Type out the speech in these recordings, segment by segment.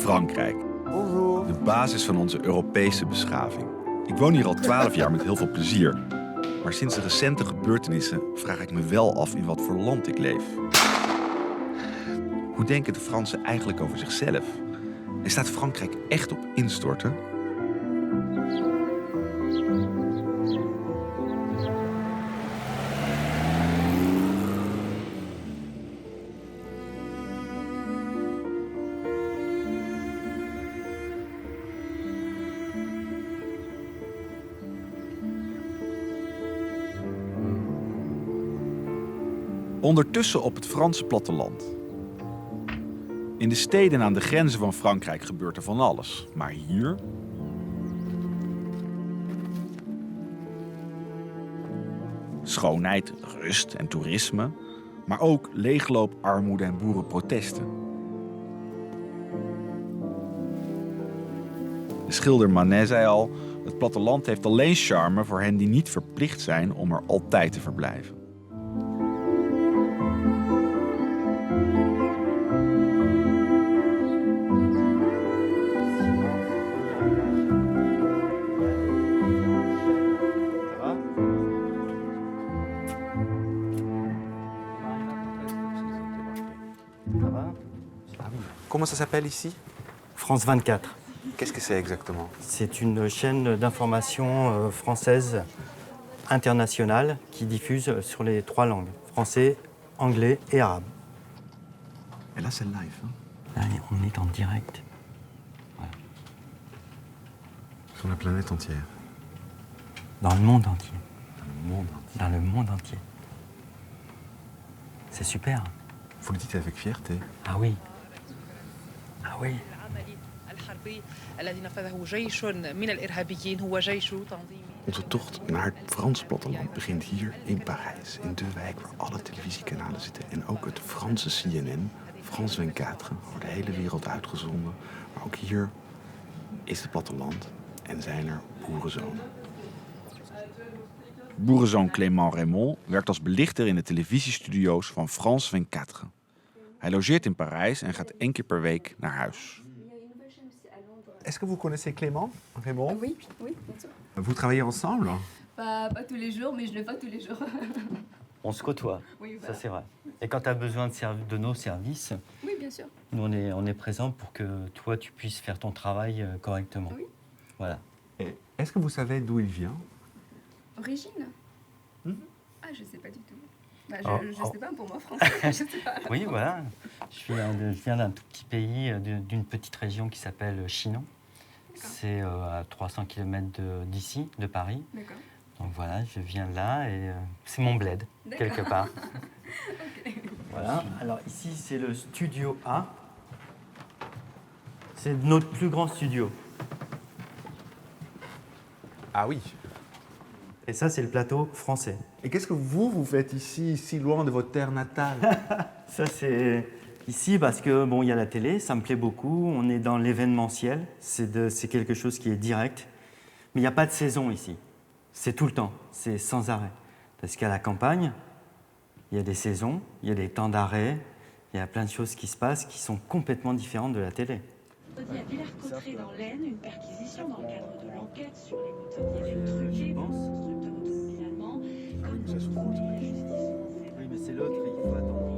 Frankrijk. Bonjour. De basis van onze Europese beschaving. Ik woon hier al 12 jaar met heel veel plezier. Maar sinds de recente gebeurtenissen vraag ik me wel af in wat voor land ik leef. Hoe denken de Fransen eigenlijk over zichzelf? En staat Frankrijk echt op instorten? Ondertussen op het Franse platteland. In de steden aan de grenzen van Frankrijk gebeurt er van alles. Maar hier... schoonheid, rust en toerisme. Maar ook leegloop, armoede en boerenprotesten. De schilder Manet zei al... het platteland heeft alleen charme voor hen die niet verplicht zijn om er altijd te verblijven. Comment ça s'appelle ici? France 24. Qu'est-ce que c'est exactement? C'est une chaîne d'information française internationale qui diffuse sur les 3 langues, français, anglais et arabe. Et là, c'est live. Hein? Là, on est en direct. Voilà. Sur la planète entière. Dans le monde entier. Dans le monde entier. Dans le monde entier. C'est super. Vous le dites avec fierté. Ah oui. Ah oui. Onze tocht naar het Franse platteland begint hier in Parijs, in de wijk waar alle televisiekanalen zitten. En ook het Franse CNN, France 24, wordt de hele wereld uitgezonden. Maar ook hier is het platteland en zijn er boerenzonen. Boerenzoon Clément Raymond werkt als belichter in de televisiestudio's van France 24. Hij logeert in Parijs en gaat 1 keer per week naar huis. Est-ce que vous connaissez Clément Raymond? Oui, oui, bien sûr. Vous travaillez ensemble? Pas tous les jours, mais je le vois tous les jours. On se côtoie, Oui, ça voilà. c'est vrai. Et quand tu as besoin de nos services, Oui, bien sûr. nous on est présents pour que toi tu puisses faire ton travail correctement. Oui. Voilà. Et est-ce que vous savez d'où il vient? Origine? Mhm. Ah, je sais pas du tout. Bah, je Oh. sais pas, pour moi, français, je sais pas. Oui, voilà. Je viens d'un tout petit pays, d'une petite région qui s'appelle Chinon. C'est à 300 km d'ici, de Paris. D'accord. Donc voilà, je viens de là et c'est mon bled, quelque part. Ok. Voilà. Alors ici, c'est le studio A. C'est notre plus grand studio. Ah oui. Et ça, c'est le plateau français. Et qu'est-ce que vous faites ici, si loin de votre terre natale? Ça, c'est ici parce que bon, il y a la télé, ça me plaît beaucoup. On est dans l'événementiel, c'est quelque chose qui est direct. Mais il n'y a pas de saison ici. C'est tout le temps, c'est sans arrêt. Parce qu'à la campagne, il y a des saisons, il y a des temps d'arrêt, il y a plein de choses qui se passent qui sont complètement différentes de la télé. À Villers-Cotterêts dans l'Aisne, une perquisition dans le cadre de l'enquête sur les motonettes truquées par un constructeur automobile allemand. Comme la justice française. Oui, mais c'est l'autre, il faut attendre.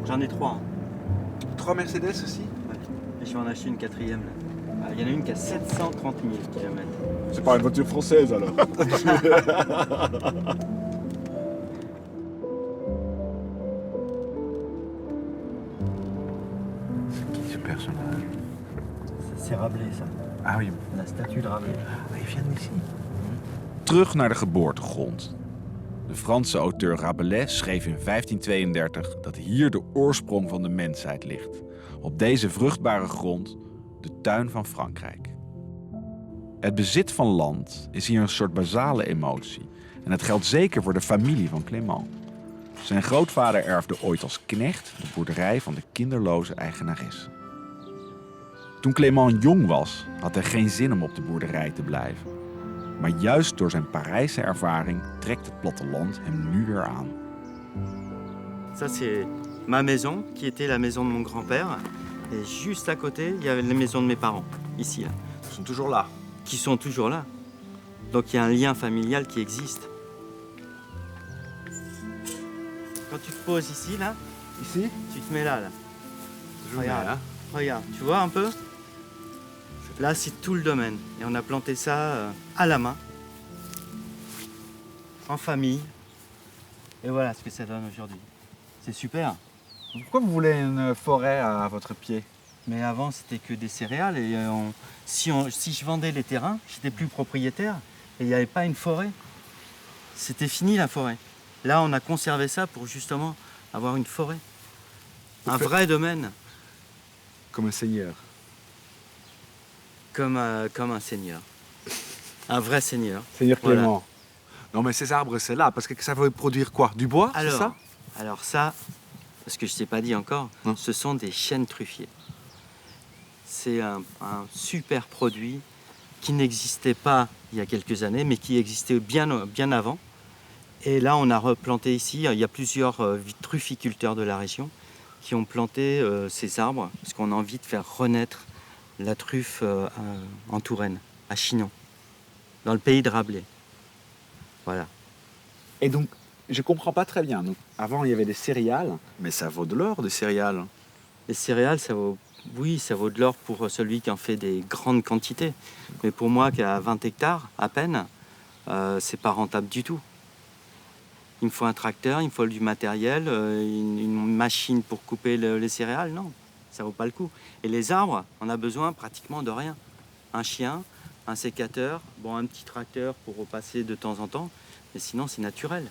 J'en ai 3. 3 Mercedes aussi? Et je vais en acheter une 4e là. Ah, il y en a une qui a 730 000 km. C'est pas une voiture française alors. C'est qui ce personnage? C'est Rabelais ça. Ah oui, La statue de Rabelais. il vient d'ici. Terug naar de geboortegrond. De Franse auteur Rabelais schreef in 1532 dat hier de oorsprong van de mensheid ligt. Op deze vruchtbare grond, de tuin van Frankrijk. Het bezit van land is hier een soort basale emotie. En het geldt zeker voor de familie van Clément. Zijn grootvader erfde ooit als knecht de boerderij van de kinderloze eigenares. Toen Clément jong was, had hij geen zin om op de boerderij te blijven. Maar juist door zijn Parijse ervaring trekt het platteland hem nu weer aan. Ça, c'est ma maison, qui était la maison de mon grand-père. Et juste à côté, il y avait la maison de mes parents, ici, là. Ils sont toujours là. Qui sont toujours là. Donc il y a un lien familial qui existe. Quand tu te poses ici, là, Ici? tu te mets là. Je mets Regarde. là. Regarde, tu vois un peu? Là, c'est tout le domaine. Et on a planté ça à la main, en famille. Et voilà ce que ça donne aujourd'hui. C'est super. Pourquoi vous voulez une forêt à votre pied? Mais avant, c'était que des céréales. Et si je vendais les terrains, j'étais plus propriétaire. Et il n'y avait pas une forêt. C'était fini la forêt. Là, on a conservé ça pour justement avoir une forêt. Un vrai domaine, Comme un seigneur. comme un seigneur. Un vrai seigneur. Seigneur Voilà. Clément. Non mais ces arbres, c'est là, parce que ça veut produire quoi? Du bois, c'est ça? Alors ça, parce que je ne t'ai pas dit encore, Non. ce sont des chênes truffiers. C'est un super produit qui n'existait pas il y a quelques années, mais qui existait bien avant. Et là, on a replanté ici, il y a plusieurs trufficulteurs de la région qui ont planté ces arbres, parce qu'on a envie de faire renaître la truffe en Touraine, à Chinon, dans le pays de Rabelais. Voilà. Et donc, je comprends pas très bien. Donc, avant, il y avait des céréales, mais ça vaut de l'or, des céréales. Les céréales, ça vaut de l'or pour celui qui en fait des grandes quantités. Mais pour moi, qui a 20 hectares à peine, c'est pas rentable du tout. Il me faut un tracteur, il me faut du matériel, une machine pour couper les céréales. Non, ça vaut pas le coup. Et les arbres, on a besoin pratiquement de rien. Un chien, un sécateur, bon, un petit tracteur pour repasser de temps en temps, mais sinon c'est naturel.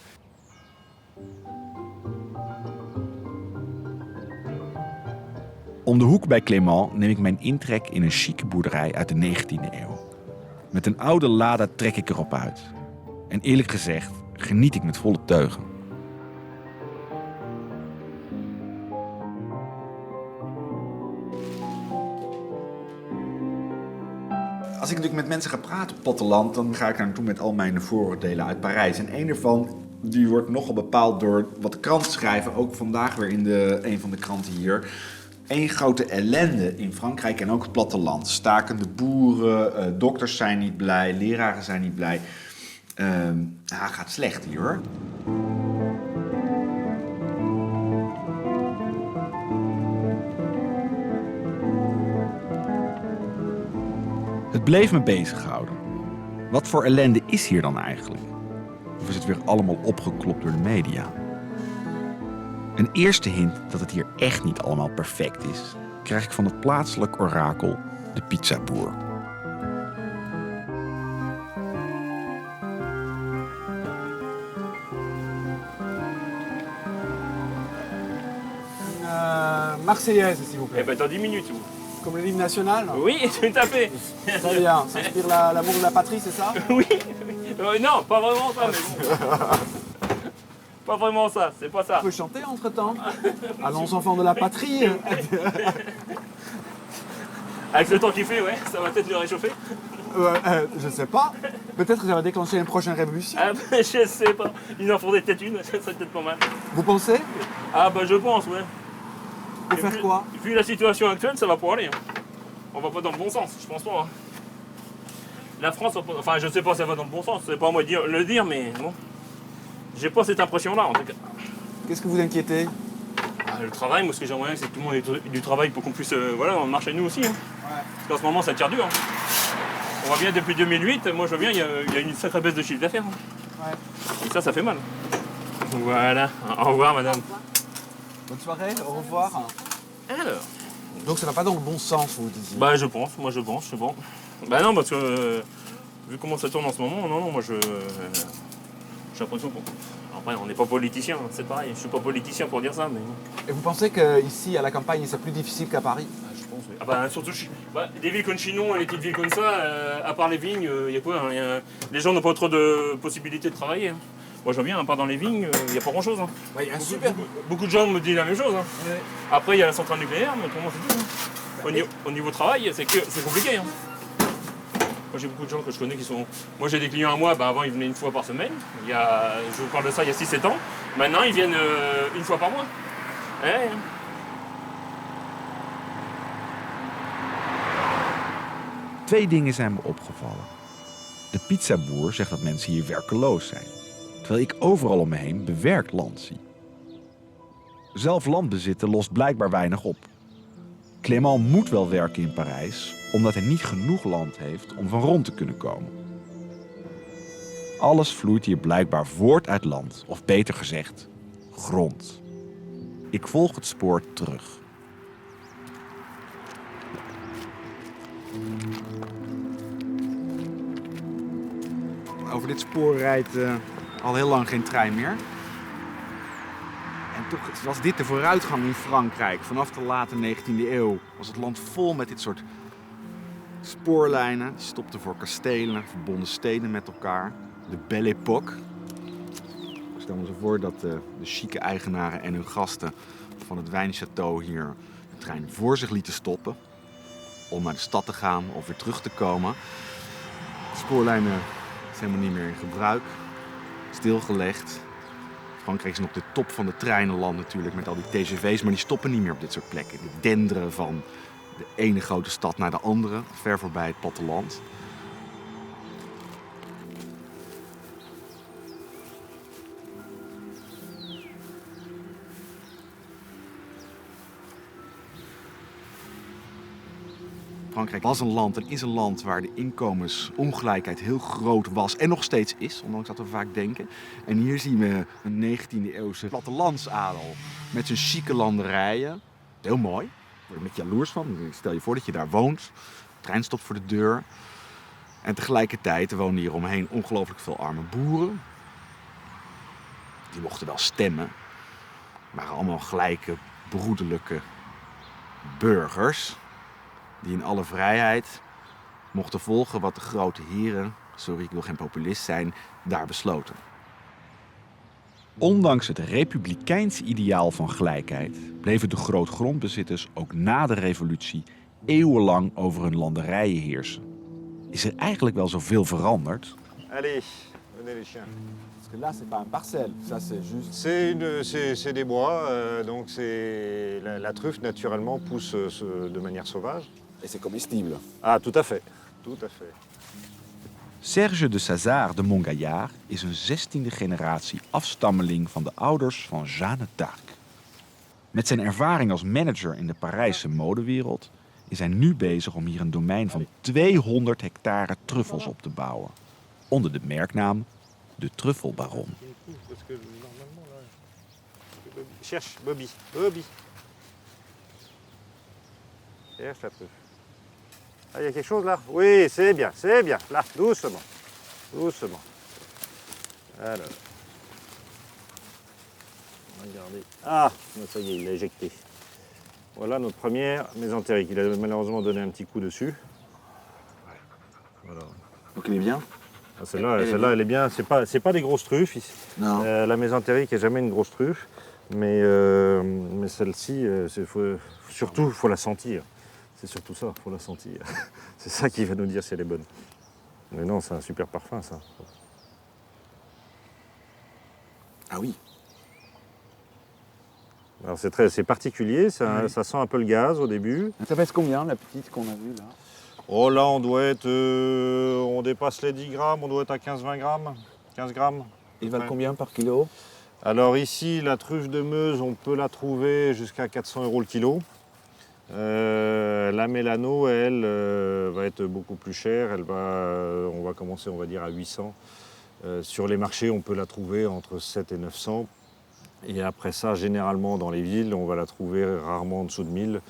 Om de hoek bij Clément neem ik mijn intrek in een chique boerderij uit de 19e eeuw. Met een oude Lada trek ik erop uit. En eerlijk gezegd geniet ik met volle teugen. Als ik natuurlijk met mensen ga praten op het platteland, dan ga ik daar naartoe met al mijn vooroordelen uit Parijs. En een ervan die wordt nogal bepaald door wat de kranten schrijven. Ook vandaag weer in een van de kranten hier. Eén grote ellende in Frankrijk en ook het platteland. Stakende boeren, dokters zijn niet blij, leraren zijn niet blij. Gaat slecht hier hoor. Het bleef me bezighouden. Wat voor ellende is hier dan eigenlijk? Of is het weer allemaal opgeklopt door de media? Een eerste hint dat het hier echt niet allemaal perfect is, krijg ik van het plaatselijk orakel, de pizzaboer. Marseillaise, s'il vous plaît. Eh ben dans 10 minutes, vous. Comme le hymne national. Oui, tout à fait. Très bien. Ça inspire l'amour de la patrie, c'est ça? Oui. Non, pas vraiment ça, mais bon. Pas vraiment ça, c'est pas ça. On peut chanter entre-temps. Allons, enfants de la patrie. Avec le temps qu'il fait, ouais, ça va peut-être le réchauffer. Je sais pas. Peut-être que ça va déclencher une prochaine révolution. Ah ben, je sais pas. Ils en faudrait peut-être une, ça serait peut-être pas mal. Vous pensez? Ah bah je pense, ouais. Pour Et faire quoi? Vu la situation actuelle, ça va pas aller. Hein. On va pas dans le bon sens, je pense pas. Hein. La France, enfin je sais pas si ça va dans le bon sens, c'est pas à moi de le dire, mais bon. J'ai pas cette impression-là en tout cas. Qu'est-ce que vous inquiétez? Le travail, moi ce que j'aimerais bien, c'est que tout le monde ait du travail pour qu'on puisse voilà, marcher nous aussi. Hein. Ouais. Parce qu'en ce moment ça tire dur. Hein. On voit bien depuis 2008, moi je vois bien, il y a une sacrée baisse de chiffre d'affaires. Hein. Ouais. Et ça fait mal. Voilà, au revoir madame. Bonne soirée, au revoir. Alors. Donc ça va pas dans le bon sens, vous disiez? Bah je pense, c'est bon. Bah non, parce que vu comment ça tourne en ce moment, non, moi j'ai l'impression qu'on... Après, on n'est pas politicien, hein, c'est pareil, je suis pas politicien pour dire ça, mais... Et vous pensez qu'ici, à la campagne, c'est plus difficile qu'à Paris? Je pense, oui. Ah bah surtout, des villes comme Chinon et les petites villes comme ça, à part les vignes, il y a quoi hein, les gens n'ont pas trop de possibilités de travailler. Hein. Moi je vois bien, à part dans les vignes, il n'y a pas grand chose. Hein. Ouais, y a un super... Beaucoup de gens me disent la même chose. Hein. Ouais. Après il y a la centrale nucléaire, mais pour moi c'est tout. Hein. Au niveau travail, c'est compliqué. Hein. Moi, j'ai beaucoup de gens que je connais qui sont... Moi, j'ai des clients à moi, avant, ils venaient une fois par semaine. Je vous parle de ça il y a 6-7 ans. Maintenant, ils viennent une fois par mois. Ouais. Twee dingen zijn me opgevallen. De pizzaboer zegt dat mensen hier werkeloos zijn, terwijl ik overal om me heen bewerkt land zie. Zelf land bezitten lost blijkbaar weinig op. Clément moet wel werken in Parijs, omdat hij niet genoeg land heeft om van rond te kunnen komen. Alles vloeit hier blijkbaar voort uit land, of beter gezegd, grond. Ik volg het spoor terug. Over dit spoor rijdt al heel lang geen trein meer. En toch was dit de vooruitgang in Frankrijk. Vanaf de late 19e eeuw was het land vol met dit soort spoorlijnen. Die stopten voor kastelen, verbonden steden met elkaar. De Belle Époque. Ik stel me zo voor dat de chique eigenaren en hun gasten van het wijnchâteau hier de trein voor zich lieten stoppen. Om naar de stad te gaan of weer terug te komen. De spoorlijnen zijn helemaal niet meer in gebruik. Stilgelegd. Frankrijk is nog de top van de treinenland natuurlijk met al die TGV's, maar die stoppen niet meer op dit soort plekken. Die denderen van de ene grote stad naar de andere, ver voorbij het platteland. Frankrijk was een land en is een land waar de inkomensongelijkheid heel groot was en nog steeds is, ondanks dat we vaak denken. En hier zien we een 19e-eeuwse plattelandsadel met zijn chique landerijen. Heel mooi, ik word er met jaloers van. Stel je voor dat je daar woont, de trein stopt voor de deur. En tegelijkertijd woonden hier omheen ongelooflijk veel arme boeren. Die mochten wel stemmen, maar allemaal gelijke, broederlijke burgers. Die in alle vrijheid mochten volgen wat de grote heren, sorry ik wil geen populist zijn, daar besloten. Ondanks het republikeinse ideaal van gelijkheid bleven de grootgrondbezitters ook na de revolutie eeuwenlang over hun landerijen heersen. Is er eigenlijk wel zoveel veranderd? Allez, venez les chiens. Parce que là, c'est pas un parcelle, ça c'est juste... C'est des bois, donc la truffe naturellement pousse de manière sauvage. Et c'est comestible. Ah, tout à fait, tout à fait. Serge de Sazard de Montgaillard is een 16e generatie afstammeling van de ouders van Jeanne d'Arc. Met zijn ervaring als manager in de Parijse modewereld is hij nu bezig om hier een domein van 200 hectare truffels op te bouwen. Onder de merknaam de Truffelbaron. Cherche, Bobby, Bobby. Cherche la truffe. Ah, il y a quelque chose là? Oui, c'est bien, c'est bien. Là, doucement, doucement. Alors. Regardez. Ah, ça y est, il l'a éjecté. Voilà notre première mésentérique. Il a malheureusement donné un petit coup dessus. Voilà. Donc il est bien? Ah, celle-là, elle est bien. C'est pas des grosses truffes ici. Non. La mésentérique n'est jamais une grosse truffe, mais celle-ci, surtout, il faut la sentir. C'est surtout ça, il faut la sentir. C'est ça qui va nous dire si elle est bonne. Mais non, c'est un super parfum, ça. Ah oui. Alors c'est particulier, ça sent un peu le gaz au début. Ça pèse combien la petite qu'on a vue là? Oh là, on doit être... on dépasse les 10 grammes, on doit être à 15-20 grammes. 15 grammes. Ils valent Ouais. combien par kilo? Alors ici, la truffe de Meuse, on peut la trouver jusqu'à 400 € le kilo. La Mélano, elle, va être beaucoup plus chère. On va commencer, on va dire, à 800. Sur les marchés, on peut la trouver entre 7 et 900. Et après ça, généralement, dans les villes, on va la trouver rarement en dessous de 1000.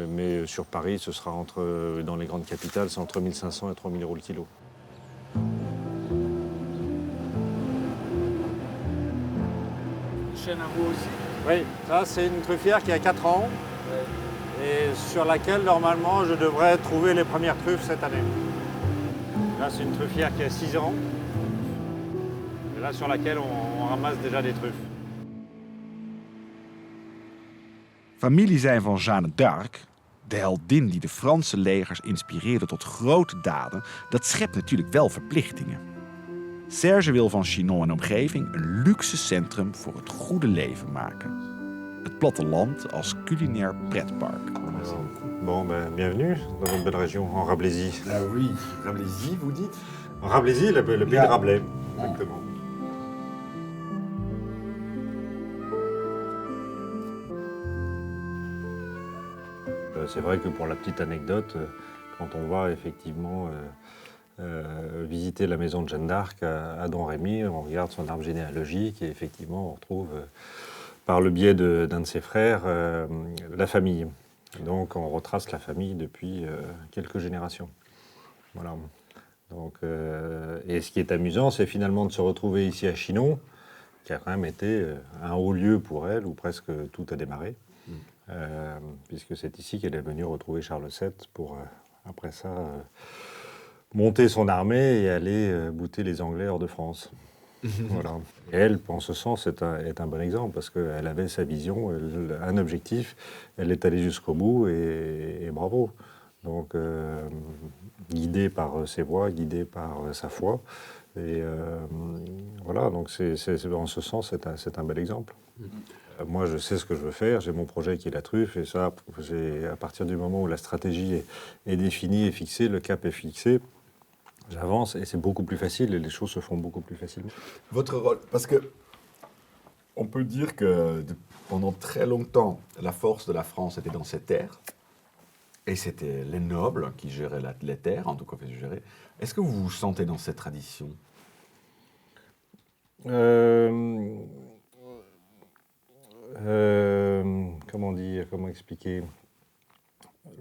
Mais sur Paris, ce sera dans les grandes capitales, c'est entre 1500 et 3000 € le kilo. Chaîne à roue aussi. Oui, ça c'est une truffière qui a 4 ans et sur laquelle normalement je devrais trouver les premières truffes cette année. Là c'est une truffière qui a 6 ans et là sur laquelle on ramasse déjà des truffes. Familie zijn van Jeanne d'Arc De heldin die de Franse legers inspireerde tot grote daden, dat schept natuurlijk wel verplichtingen. Serge wil van Chinon en omgeving een luxe centrum voor het goede leven maken. Het platteland als culinair pretpark. Bon, bienvenue dans notre belle région, en Rabelaisie. Ah oui, Rabelaisie, vous dites? En Rabelaisie, le pays de Rabelais, exactement. C'est vrai que pour la petite anecdote, quand on va effectivement visiter la maison de Jeanne d'Arc à Domrémy, on regarde son arbre généalogique et effectivement on retrouve par le biais d'un de ses frères la famille. Donc on retrace la famille depuis quelques générations. Voilà. Donc, et ce qui est amusant, c'est finalement de se retrouver ici à Chinon, qui a quand même été un haut lieu pour elle, où presque tout a démarré, puisque c'est ici qu'elle est venue retrouver Charles VII pour, après ça, monter son armée et aller bouter les Anglais hors de France. Voilà. Et elle, en ce sens, est un bon exemple, parce qu'elle avait sa vision, un objectif, elle est allée jusqu'au bout, et bravo. Donc, guidée par ses voix, guidée par sa foi. Et voilà, donc en ce sens, c'est un bel exemple. Moi, je sais ce que je veux faire, j'ai mon projet qui est la truffe, et ça, à partir du moment où la stratégie est définie et fixée, le cap est fixé, j'avance, et c'est beaucoup plus facile, et les choses se font beaucoup plus facilement. Votre rôle, parce que on peut dire que pendant très longtemps, la force de la France était dans ces terres. Et c'était les nobles qui géraient les terres, en tout cas faisaient gérer. Est-ce que vous vous sentez dans cette tradition? Comment dire, comment expliquer?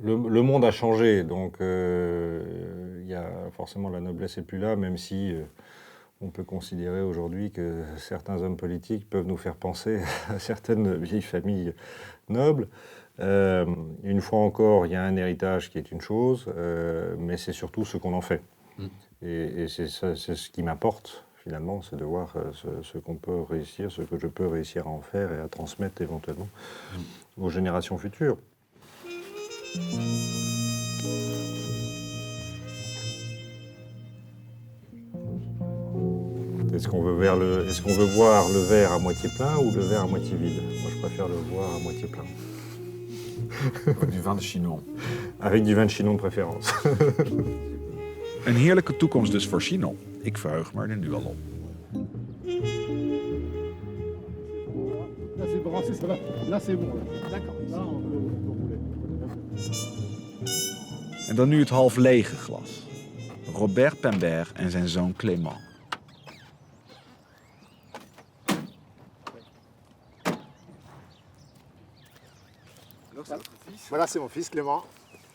Le monde a changé, donc y a forcément la noblesse n'est plus là, même si on peut considérer aujourd'hui que certains hommes politiques peuvent nous faire penser à certaines vieilles familles nobles. Une fois encore, il y a un héritage qui est une chose, mais c'est surtout ce qu'on en fait. Et c'est ce qui m'importe, finalement, c'est de voir ce qu'on peut réussir, ce que je peux réussir à en faire et à transmettre éventuellement aux générations futures. Est-ce qu'on veut voir le verre à moitié plein ou le verre à moitié vide? Moi, je préfère le voir à moitié plein. Du vin de Chinon. Avec du vin de Chinon de préférence. Een heerlijke toekomst dus voor Chinon. Ik verheug me er nu al op. Là, c'est brancé, ça va. Là, c'est bon. D'accord. Là, on peut rouler. En dan nu het half lege glas. Robert Pembert en zijn zoon Clément. Voilà, c'est mon fils Clément,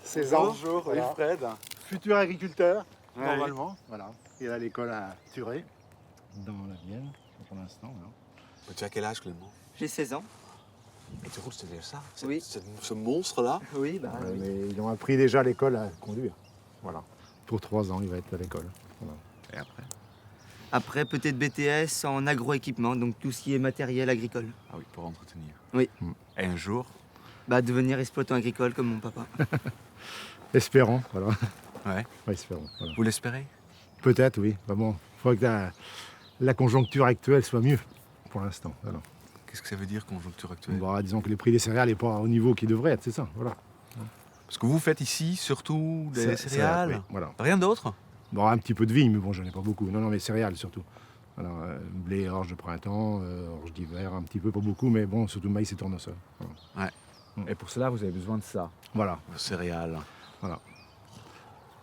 16 ans. Bonjour, Voilà. Wilfred. Futur agriculteur, Ouais. normalement. Voilà. Il est à l'école à Thuré, dans la Vienne, pour l'instant. Voilà. Tu as quel âge, Clément? J'ai 16 ans. Et tu roules, c'est-à-dire ça? Oui. Ce monstre-là? Oui, bah. Ouais, oui. mais ils ont appris déjà à l'école à conduire. Voilà. Pour 3 ans, il va être à l'école. Voilà. Et après? Après, peut-être BTS en agroéquipement, donc tout ce qui est matériel agricole. Ah oui, pour entretenir. Oui. Et un jour? Bah, devenir exploitant agricole comme mon papa. Espérons, voilà. Ouais. Ouais, espérons. Voilà. Vous l'espérez? Peut-être, oui. Bah bon, il faudrait que la conjoncture actuelle soit mieux pour l'instant. Voilà. Qu'est-ce que ça veut dire, conjoncture actuelle? Bah, disons que le prix des céréales n'est pas au niveau qu'il devrait être, c'est ça. Voilà. Parce que vous faites ici surtout des C'est- céréales? oui, voilà. Rien d'autre? Bon, un petit peu de vigne, mais bon, j'en ai pas beaucoup. Non, mais céréales surtout. Voilà, blé, orge de printemps, orge d'hiver, un petit peu, pas beaucoup, mais bon, surtout maïs et tournesol. Voilà. Et pour cela, vous avez besoin de ça. Voilà. Céréales.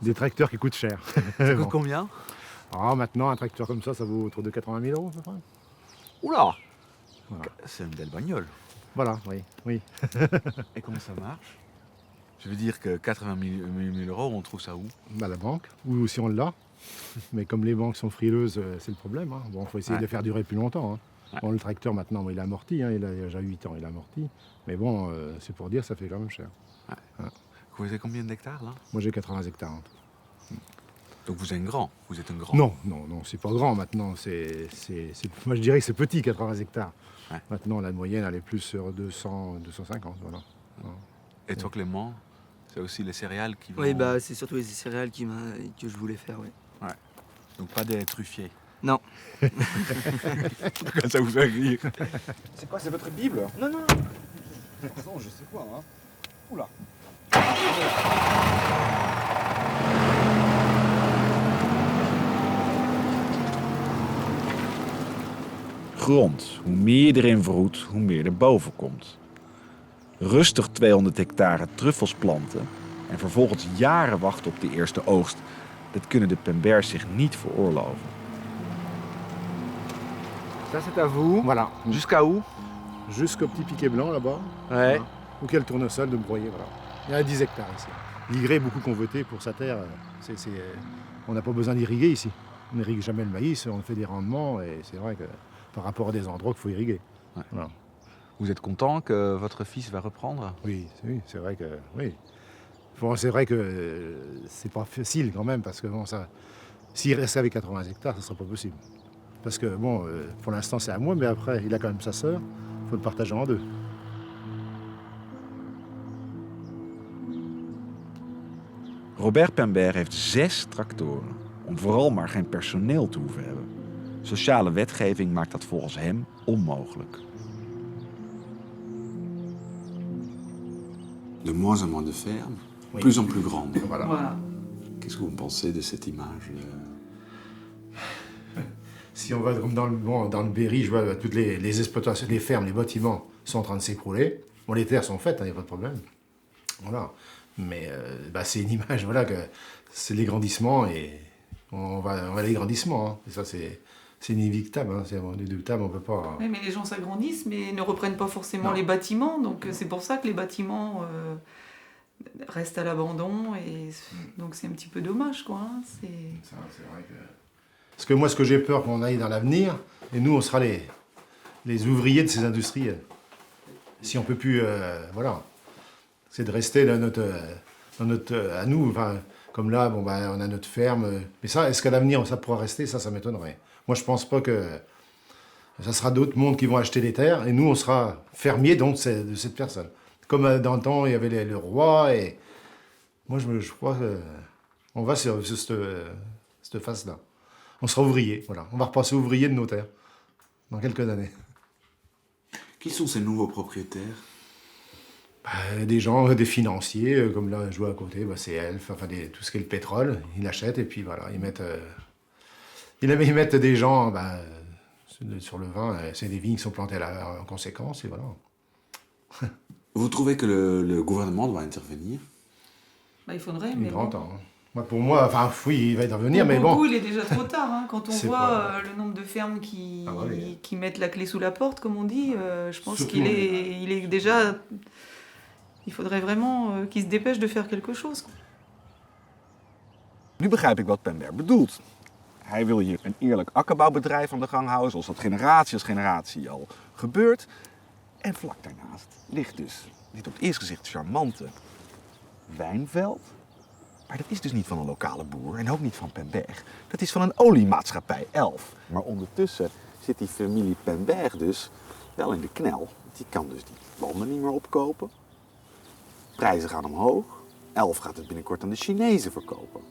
Des tracteurs qui coûtent cher. Ça Bon. coûte combien? Alors maintenant, un tracteur comme ça vaut autour de 80 000 € à peu près. Oula! Voilà. C'est une belle bagnole. Voilà, oui, oui. Et comment ça marche? Je veux dire que 80 000 €, on trouve ça où? À la banque, ou si on l'a. Mais comme les banques sont frileuses, c'est le problème. Hein. Bon, il faut essayer de Ouais. le faire durer plus longtemps. Hein. Ouais. Bon, le tracteur maintenant, il est amorti, hein, il a déjà 8 ans, il est amorti. Mais bon, c'est pour dire, ça fait quand même cher. Vous avez combien d'hectares là? Moi j'ai 80 hectares en tout. Donc vous êtes un grand. Non, c'est pas grand maintenant. Moi je dirais que c'est petit, 80 hectares. Ouais. Maintenant la moyenne elle est plus sur 200, 250. Voilà. Et toi Clément, C'est aussi les céréales qui vont... Oui, bah, c'est surtout les céréales que je voulais faire, oui. Ouais. Donc pas des truffiers. Non. Pourquoi ça vous fait rire? C'est quoi, c'est votre Bible? Non, non. Non, je sais quoi, hein. Oula. Grond. Hoe meer je erin verroet, hoe meer er boven komt. Rustig 200 hectare truffels planten en vervolgens jaren wachten op de eerste oogst. Dat kunnen de Pembers zich niet veroorloven. Ça, c'est à vous. Voilà. Jusqu'à où? Jusqu'au petit piquet blanc là-bas. Ouais. Auquel le tournesol de broyer, voilà. Il y a 10 hectares ici. L'Igré est beaucoup convoité pour sa terre. On n'a pas besoin d'irriguer ici. On n'irrigue jamais le maïs, on fait des rendements et c'est vrai que par rapport à des endroits qu'il faut irriguer. Ouais. Voilà. Vous êtes content que votre fils va reprendre? Oui, c'est vrai que... Oui. Bon, c'est vrai que c'est pas facile quand même parce que bon, ça, s'il restait avec 80 hectares, ce ne serait pas possible. Parce que bon, pour l'instant c'est à moi, mais après il a quand même sa sœur, il faut le partager en deux. Robert Pember heeft 6 tractoren, om vooral maar geen personeel te hoeven hebben. Sociale wetgeving maakt dat volgens hem onmogelijk. De moins en moins de fermes, Oui. plus en plus grandes. Voilà. Voilà. Qu'est-ce que vous pensez de cette image? Si on va comme dans le Berry, je vois toutes les exploitations, les fermes, les bâtiments sont en train de s'écrouler. Bon, les terres sont faites, il n'y a pas de problème. Voilà. Mais c'est une image, voilà, que c'est l'égrandissement et on va à l'égrandissement. Hein. Et ça, c'est inévitable, hein. C'est inéluctable, on peut pas... Oui, mais les gens s'agrandissent, mais ne reprennent pas forcément les bâtiments. Donc c'est pour ça que les bâtiments restent à l'abandon. Et donc c'est un petit peu dommage, quoi. Hein. C'est vrai que... Parce que moi, ce que j'ai peur qu'on aille dans l'avenir, et nous, on sera les ouvriers de ces industriels. Si on peut plus... voilà. C'est de rester dans notre à nous. Enfin, comme là, bon, on a notre ferme. Mais ça, est-ce qu'à l'avenir, ça pourra rester? Ça m'étonnerait. Moi, je pense pas que... Ça sera d'autres mondes qui vont acheter des terres, et nous, on sera fermiers donc de cette personne. Comme dans le temps, il y avait le roi, et... Moi, je crois qu'on va sur cette phase-là. On sera ouvrier, voilà. On va repasser ouvrier de nos terres dans quelques années. Qui sont ces nouveaux propriétaires? Des gens, des financiers, comme là, je vois à côté, c'est Elf, enfin tout ce qui est le pétrole, ils l'achètent et puis voilà, ils mettent des gens sur le vin, c'est des vignes qui sont plantées en conséquence et voilà. Vous trouvez que le gouvernement doit intervenir? Il faudrait, Il mais est grand bon. temps. Hein. Moi, pour moi, enfin oui, il va intervenir, mais Pour bon. beaucoup, il est déjà trop tard. Hein. Quand on C'est voit pas- le nombre de fermes qui oui. mettent la clé sous la porte, comme on dit, je pense Surtout qu'il est déjà... Il faudrait vraiment qu'il se dépêche de faire quelque chose. Nu begrijp ik wat Pember bedoelt. Hij wil hier een eerlijk akkerbouwbedrijf aan de gang houden, zoals dat generatie als generatie al gebeurt. En vlak daarnaast ligt dus dit op het eerste gezicht charmante wijnveld. Maar dat is dus niet van een lokale boer en ook niet van Pember. Dat is van een oliemaatschappij, Elf. Maar ondertussen zit die familie Pember dus wel in de knel. Die kan dus die landen niet meer opkopen. Prijzen gaan omhoog. Elf gaat het binnenkort aan de Chinezen verkopen.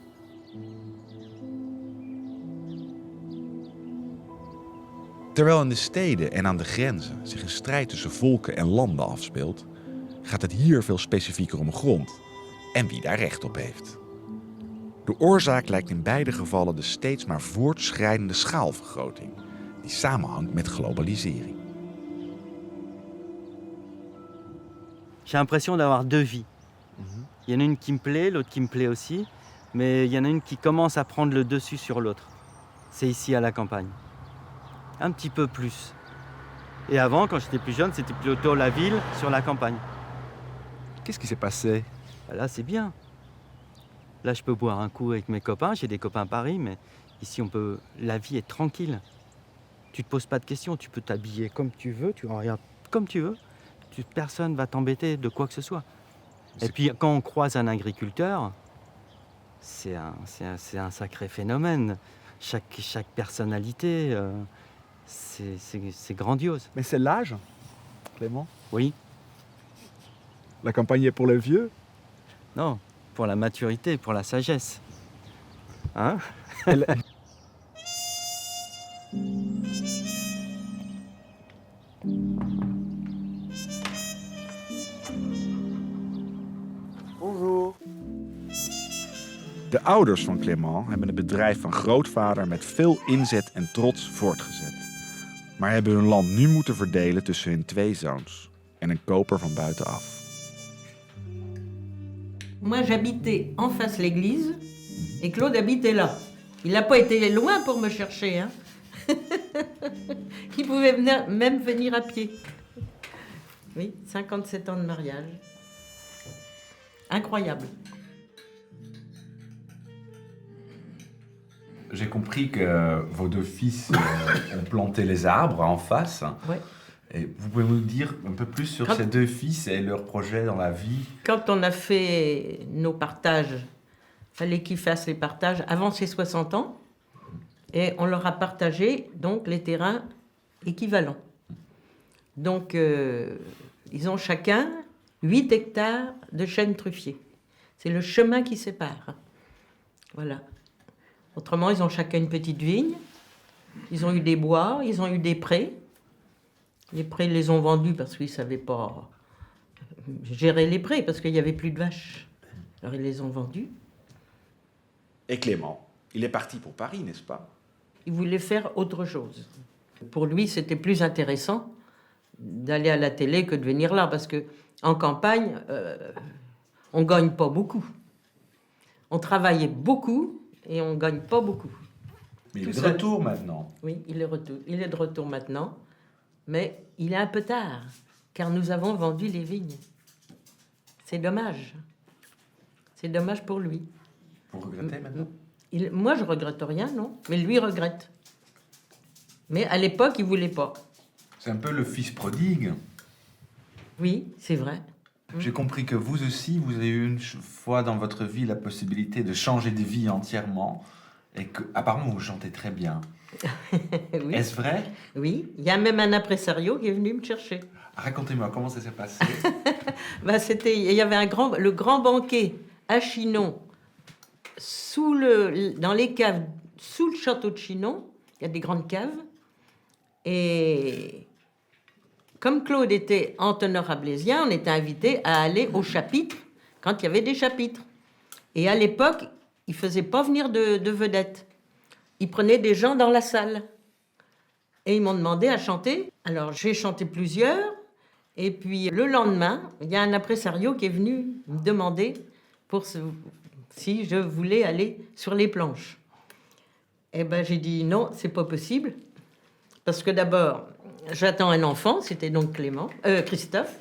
Terwijl in de steden en aan de grenzen zich een strijd tussen volken en landen afspeelt, gaat het hier veel specifieker om grond en wie daar recht op heeft. De oorzaak lijkt in beide gevallen de steeds maar voortschrijdende schaalvergroting, die samenhangt met globalisering. J'ai l'impression d'avoir deux vies. Il y en a une qui me plaît, l'autre qui me plaît aussi, mais il y en a une qui commence à prendre le dessus sur l'autre. C'est ici à la campagne. Un petit peu plus. Et avant, quand j'étais plus jeune, c'était plutôt la ville sur la campagne. Qu'est-ce qui s'est passé? Là, c'est bien. Là, je peux boire un coup avec mes copains. J'ai des copains à Paris, mais ici, la vie est tranquille. Tu te poses pas de questions. Tu peux t'habiller comme tu veux. Tu regardes comme tu veux. Personne va t'embêter de quoi que ce soit. Et puis, quand on croise un agriculteur, c'est un sacré phénomène. Chaque personnalité, c'est grandiose. Mais c'est l'âge, Clément? Oui. La campagne est pour les vieux? Non, pour la maturité, pour la sagesse. Hein? Bonjour. De ouders van Clément hebben het bedrijf van grootvader met veel inzet en trots voortgezet. Maar hebben hun land nu moeten verdelen tussen hun 2 zoons en een koper van buitenaf. Moi, j'habitais en face l'église et Claude habitait là. Il n'a pas été loin pour me chercher. Hein. Il pouvait même venir à pied. Oui, 57 ans de mariage. Incroyable. J'ai compris que vos 2 fils ont planté les arbres en face. Ouais. Et vous pouvez nous dire un peu plus sur ces 2 fils et leurs projets dans la vie? Quand on a fait nos partages, il fallait qu'ils fassent les partages avant ses 60 ans. Et on leur a partagé donc les terrains équivalents. Donc, ils ont chacun 8 hectares de chênes truffiers. C'est le chemin qui sépare. Voilà. Autrement, ils ont chacun une petite vigne. Ils ont eu des bois, ils ont eu des prés. Les prés, ils les ont vendus parce qu'ils ne savaient pas gérer les prés, parce qu'il n'y avait plus de vaches. Alors, ils les ont vendus. Et Clément, il est parti pour Paris, n'est-ce pas? Il voulait faire autre chose. Pour lui, c'était plus intéressant d'aller à la télé que de venir là, parce qu'en campagne, on ne gagne pas beaucoup. On travaillait beaucoup et on ne gagne pas beaucoup. Mais il est de retour maintenant. Oui, il est de retour maintenant, mais il est un peu tard, car nous avons vendu les vignes. C'est dommage. C'est dommage pour lui. Vous regrettez maintenant? Moi, je regrette rien, non. Mais lui regrette. Mais à l'époque, il voulait pas. C'est un peu le fils prodigue. Oui, c'est vrai. J'ai compris que vous aussi, vous avez eu une fois dans votre vie la possibilité de changer de vie entièrement et que, apparemment, vous chantez très bien. Oui. Est-ce vrai? Oui, il y a même un impresario qui est venu me chercher. Racontez-moi, comment ça s'est passé? Il y avait le grand banquet à Chinon, dans les caves, sous le château de Chinon. Il y a des grandes caves. Et comme Claude était entonnoir rabelaisien, on était invités à aller au chapitre quand il y avait des chapitres. Et à l'époque, ils ne faisaient pas venir de vedettes. Ils prenaient des gens dans la salle. Et ils m'ont demandé à chanter. Alors, j'ai chanté plusieurs. Et puis, le lendemain, il y a un impresario qui est venu me demander si je voulais aller sur les planches. Eh bien, j'ai dit non, c'est pas possible. Parce que d'abord, j'attends un enfant, c'était donc Christophe.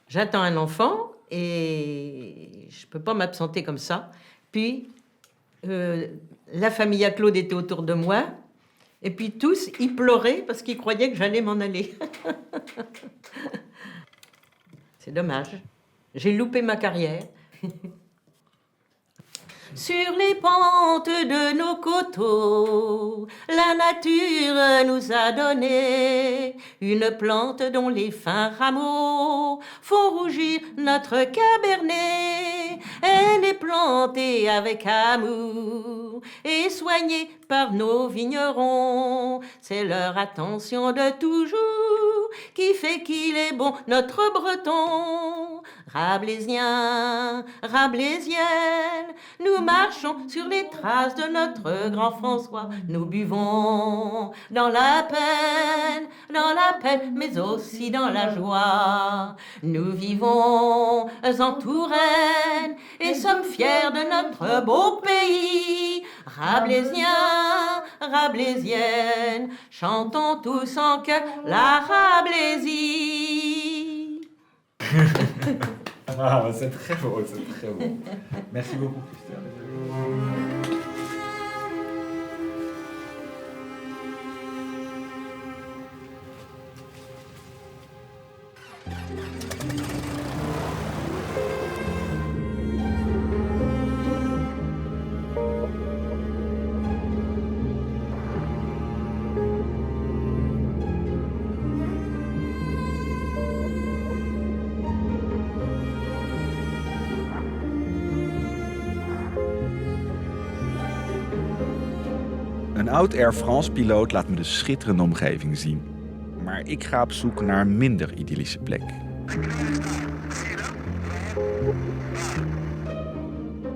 J'attends un enfant et je peux pas m'absenter comme ça. Puis, la famille à Claude était autour de moi. Et puis tous, ils pleuraient parce qu'ils croyaient que j'allais m'en aller. C'est dommage. J'ai loupé ma carrière. Sur les pentes de nos coteaux, la nature nous a donné une plante dont les fins rameaux font rougir notre cabernet. Elle est plantée avec amour et soignée par nos vignerons. C'est leur attention de toujours qui fait qu'il est bon, notre breton. Rabelaisien, rabelaisienne, nous marchons sur les traces de notre grand François. Nous buvons dans la peine, mais aussi dans la joie. Nous vivons en Touraine et sommes fiers de notre beau pays. Rabelaisiens, rabelaisiennes, chantons tous en chœur la Rablaisie. Ah, c'est très beau, c'est très beau. Merci beaucoup, Christiane. Een oud Air France-piloot laat me de schitterende omgeving zien. Maar ik ga op zoek naar een minder idyllische plek.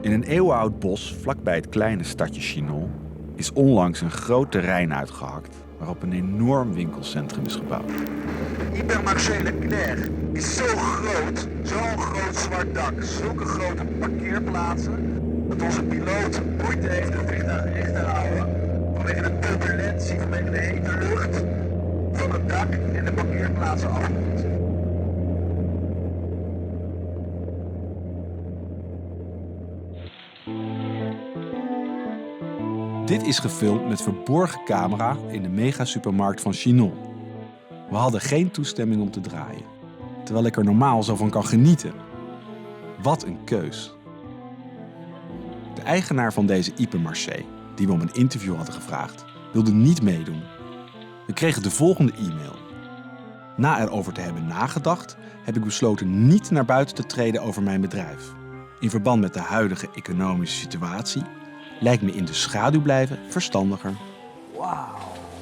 In een eeuwenoud bos vlakbij het kleine stadje Chinon is onlangs een groot terrein uitgehakt waarop een enorm winkelcentrum is gebouwd. Hypermarché Leclerc is zo groot, zo'n groot zwart dak, zulke grote parkeerplaatsen, dat onze piloot moeite heeft het vliegtuig recht te houden vanwege de turbulentie, vanwege de hete lucht van het dak en de parkeerplaatsen afkomt. Dit is gefilmd met verborgen camera in de megasupermarkt van Chinon. We hadden geen toestemming om te draaien, terwijl ik er normaal zo van kan genieten. Wat een keus. De eigenaar van deze hypermarché, die we om een interview hadden gevraagd, wilde niet meedoen. We kregen de volgende e-mail. Na erover te hebben nagedacht, heb ik besloten niet naar buiten te treden over mijn bedrijf. In verband met de huidige economische situatie lijkt me in de schaduw blijven verstandiger. Wauw.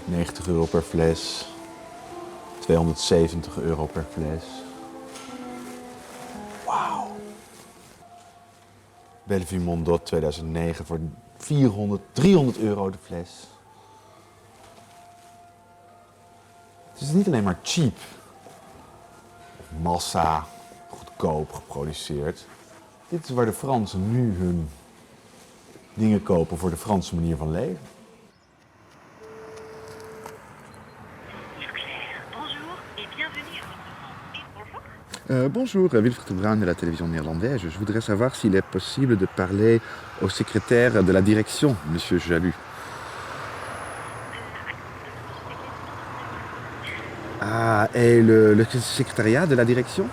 90 euro per fles. 270 euro per fles. Wauw. Bellevue Mondot 2009 voor 300 euro de fles. Het is niet alleen maar cheap. Massa, goedkoop geproduceerd. Dit is waar de Fransen nu hun dingen kopen voor de Franse manier van leven. Bonjour, Wilfried de Bruin de la télévision néerlandaise. Je voudrais savoir s'il est possible de parler au secrétaire de la direction, Monsieur Jalut. Ah, et le secrétariat de la direction?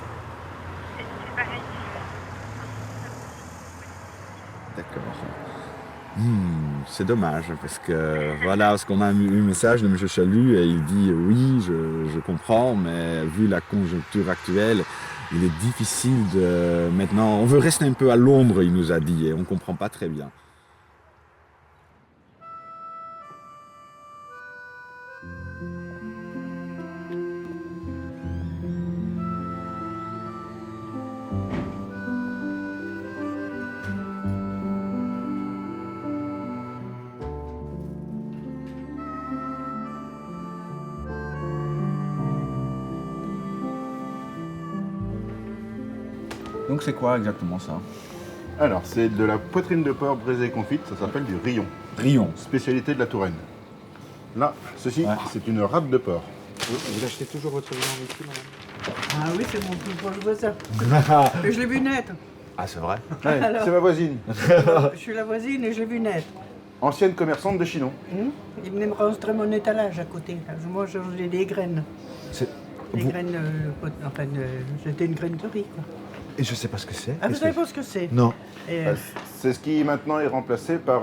D'accord. C'est dommage, parce que voilà, parce qu'on a eu un message de M. Chalut et il dit oui, je comprends, mais vu la conjoncture actuelle, il est difficile de... Maintenant, on veut rester un peu à l'ombre, il nous a dit, et on ne comprend pas très bien. Donc c'est quoi exactement ça? Alors, c'est de la poitrine de porc braisée confite, ça s'appelle du rion. Rion. Spécialité de la Touraine. Là, ceci, c'est une rate de porc. Vous achetez toujours votre viande ici, madame? Ah oui, c'est mon plus proche voisin. Mais je l'ai vu naître. Ah, c'est vrai? Ouais, Alors, c'est ma voisine. je suis la voisine et je l'ai vu naître. Ancienne commerçante de Chinon. Il venait me rentrer mon étalage à côté. Moi, j'ai des graines. Des graines, c'était une graine de riz, quoi. Et je sais pas ce que c'est. Ah, vous savez pas ce que c'est? Non. C'est ce qui maintenant est remplacé par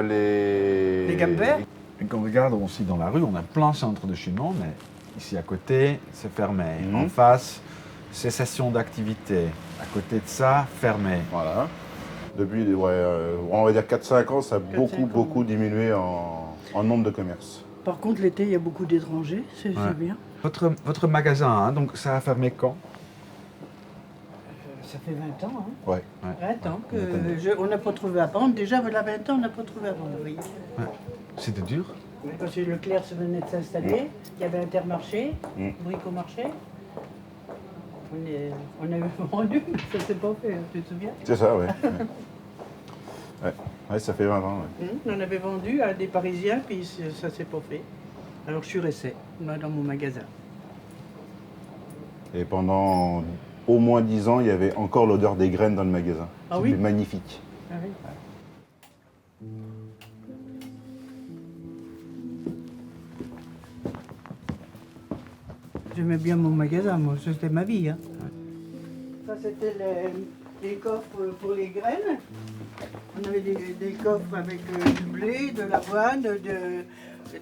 les... Les gamberts. Et quand on regarde aussi dans la rue, on a plein centre de Chinon, mais ici à côté, c'est fermé. En face, cessation d'activité. À côté de ça, fermé. Voilà. Depuis, on va dire 4-5 ans, ça a beaucoup diminué en nombre de commerces. Par contre, l'été, il y a beaucoup d'étrangers, c'est bien. Votre magasin, hein, donc ça a fermé quand? Ça fait 20 ans, hein. Ouais. 20 ans qu'on n'a pas trouvé à vendre. Déjà, voilà 20 ans, on n'a pas trouvé à vendre, vous voyez. Ouais. C'était dur? Parce que Leclerc se venait de s'installer, il y avait Intermarché, Bricomarché. On avait vendu, mais ça s'est pas fait, tu te souviens? C'est ça, oui. Ouais, ça fait 20 ans. Ouais. On avait vendu à des Parisiens, puis ça s'est pas fait. Alors je suis resté dans mon magasin. Et pendant au moins 10 ans, il y avait encore l'odeur des graines dans le magasin. Ah C'était oui? magnifique. Ah oui. J'aimais bien mon magasin, moi, c'était ma vie. Hein. Ça, c'était les coffres pour les graines. On avait des coffres avec du blé, de l'avoine,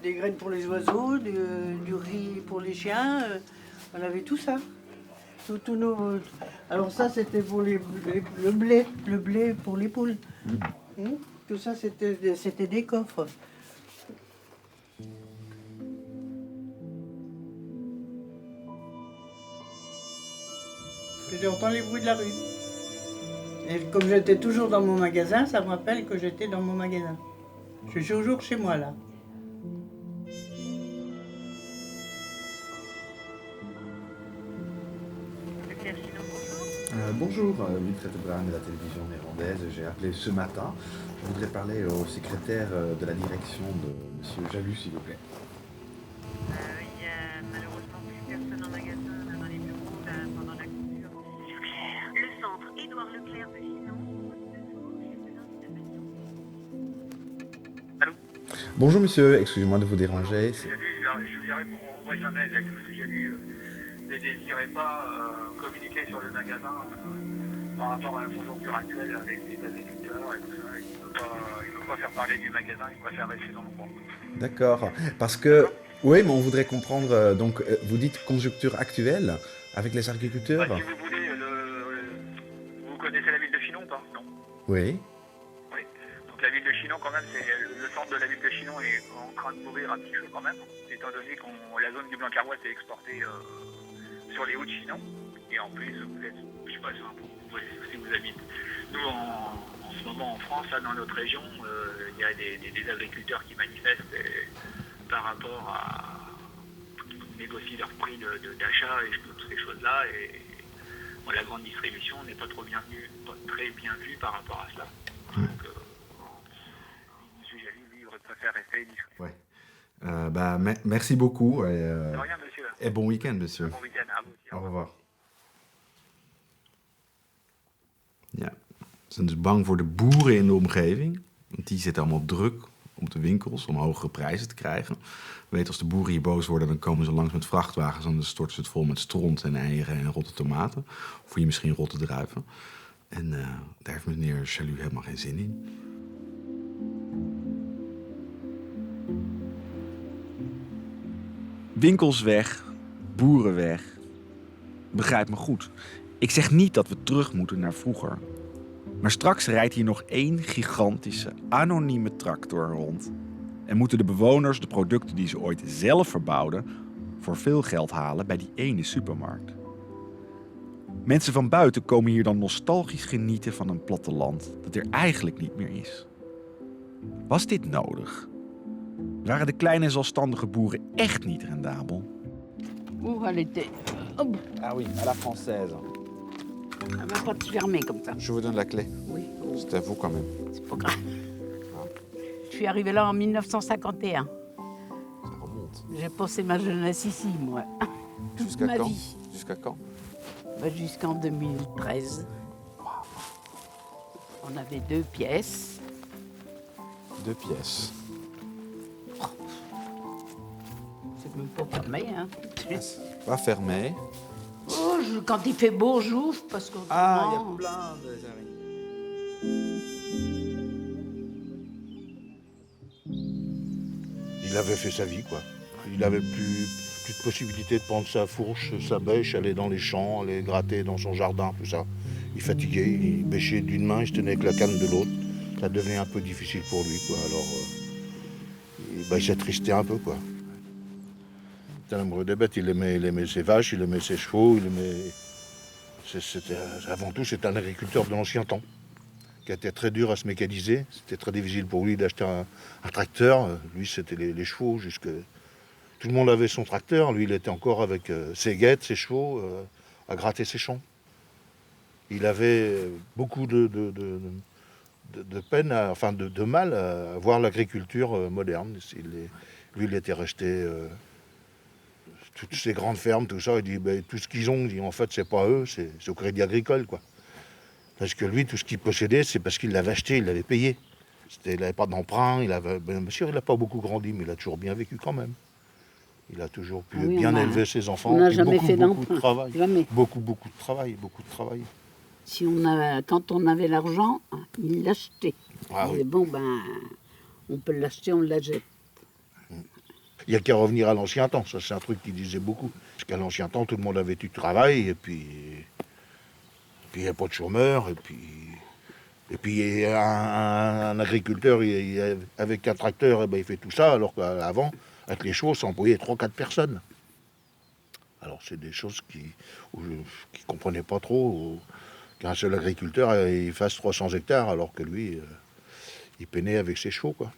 des graines pour les oiseaux, du riz pour les chiens. On avait tout ça. Tout nos... Alors ça, c'était pour le blé pour les poules. Tout ça, c'était des coffres. que j'entends les bruits de la rue. Et comme j'étais toujours dans mon magasin, ça me rappelle que j'étais dans mon magasin. Je suis toujours chez moi là. Bonjour, Wilfred de Bruin de la télévision néerlandaise. J'ai appelé ce matin. Je voudrais parler au secrétaire de la direction de M. Jalus, s'il vous plaît. Il y a malheureusement plus personne en magasin dans les bureaux pendant la coupure. Le centre Édouard Leclerc de Chinon. Bonjour monsieur, excusez-moi de vous déranger. Je lui réponds au jamais avec M. Jalus. Ne désirait pas communiquer sur le magasin par rapport à la conjoncture actuelle avec les agriculteurs et tout ça. Il ne peut pas faire parler du magasin, il préfère rester dans le coin. D'accord, parce que... Oui, mais on voudrait comprendre, donc vous dites conjoncture actuelle avec les agriculteurs. Si vous voulez, vous connaissez la ville de Chinon ou pas? Non. Oui. Oui. Donc la ville de Chinon, quand même, le centre de la ville de Chinon est en train de mourir un petit peu quand même, étant donné que la zone du Blanc-Carrois s'est exportée sur les Hauts de Chinon. Et en plus, vous êtes, je sais pas si vous habitez. Nous, en ce moment, en France, là, dans notre région, il y a des agriculteurs qui manifestent par rapport à négocier leur prix d'achat et toutes ces choses-là. Et bon, la grande distribution n'est pas très bien vue par rapport à cela. Donc, M. Jalus, lui, préfère rester discret. Ouais. Merci beaucoup. Et, De rien, monsieur. Et bon week-end, monsieur. Bon week-end à vous aussi. Au revoir. Ja, ze zijn dus bang voor de boeren in de omgeving. Want die zitten allemaal op druk op de winkels om hogere prijzen te krijgen. We weten, als de boeren hier boos worden, dan komen ze langs met vrachtwagens en dan storten ze het vol met stront en eieren en rotte tomaten. Of hier misschien rotte druiven. En daar heeft meneer Jalus helemaal geen zin in. Winkels weg, boeren weg. Begrijp me goed. Ik zeg niet dat we terug moeten naar vroeger. Maar straks rijdt hier nog één gigantische, anonieme tractor rond. En moeten de bewoners de producten die ze ooit zelf verbouwden voor veel geld halen bij die ene supermarkt. Mensen van buiten komen hier dan nostalgisch genieten van een platteland dat er eigenlijk niet meer is. Was dit nodig? Waren de kleine zelfstandige boeren echt niet rendabel? Ouh, elle était... Oh. Ah oui, à la française. Elle va pas te fermer comme ça. Je vous donne la clé. Oui. C'est à vous quand même. C'est pas grave. Je suis arrivée là en 1951. Ça remonte. J'ai passé ma jeunesse ici, moi. Toute Jusqu'à ma quand? vie. Jusqu'à quand? Jusqu'en 2013. On avait 2 pièces. 2 pièces. C'est même pas fermé, hein. Pas fermé. Oh, quand il fait beau, j'ouvre parce que. Ah, il y a plein de Il avait fait sa vie, quoi. Il avait plus de possibilité de prendre sa fourche, sa bêche, aller dans les champs, aller gratter dans son jardin, tout ça. Il fatiguait, il bêchait d'une main, il se tenait avec la canne de l'autre. Ça devenait un peu difficile pour lui, quoi. Alors, il s'attristait un peu, quoi. C'était un amoureux des bêtes, il aimait ses vaches, il aimait ses chevaux, avant tout, c'était un agriculteur de l'ancien temps, qui était très dur à se mécaniser. C'était très difficile pour lui d'acheter un tracteur. Lui, c'était les chevaux. Tout le monde avait son tracteur. Lui, il était encore avec ses guettes, ses chevaux, à gratter ses champs. Il avait beaucoup de peine, de mal à voir l'agriculture moderne. Lui, il était resté... toutes ces grandes fermes, tout ça, il dit, tout ce qu'ils ont, il dit, en fait, c'est pas eux, c'est au Crédit Agricole, quoi. Parce que lui, tout ce qu'il possédait, c'est parce qu'il l'avait acheté, il l'avait payé. Il n'avait pas d'emprunt, bien sûr, il n'a pas beaucoup grandi, mais il a toujours bien vécu quand même. Il a toujours pu bien élever ses enfants. On n'a jamais fait beaucoup de d'emprunt. travail. Jamais. Beaucoup de travail. Quand on avait l'argent, il l'achetait. Ah, Et bon, on peut l'acheter, on l'achète. Il n'y a qu'à revenir à l'ancien temps, ça c'est un truc qu'il disait beaucoup. Parce qu'à l'ancien temps, tout le monde avait du travail, et puis il n'y a pas de chômeurs, et puis un agriculteur, avec un tracteur, il fait tout ça, alors qu'avant, avec les chevaux, ça employait 3-4 personnes. Alors c'est des choses qui ne comprenaient pas trop, qu'un seul agriculteur il fasse 300 hectares alors que lui, il peinait avec ses chevaux, quoi.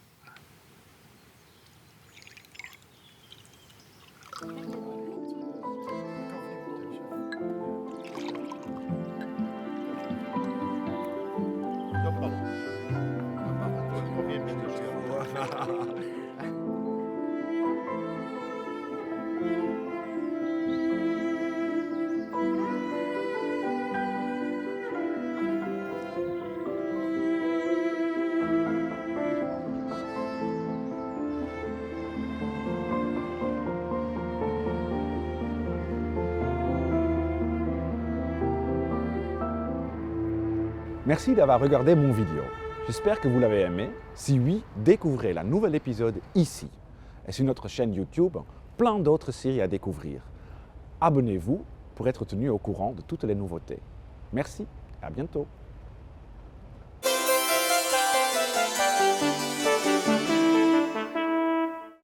Merci d'avoir regardé mon vidéo. J'espère que vous l'avez aimé. Si oui, découvrez le nouvel épisode ici. Et sur notre chaîne YouTube, plein d'autres séries à découvrir. Abonnez-vous pour être tenu au courant de toutes les nouveautés. Merci et à bientôt.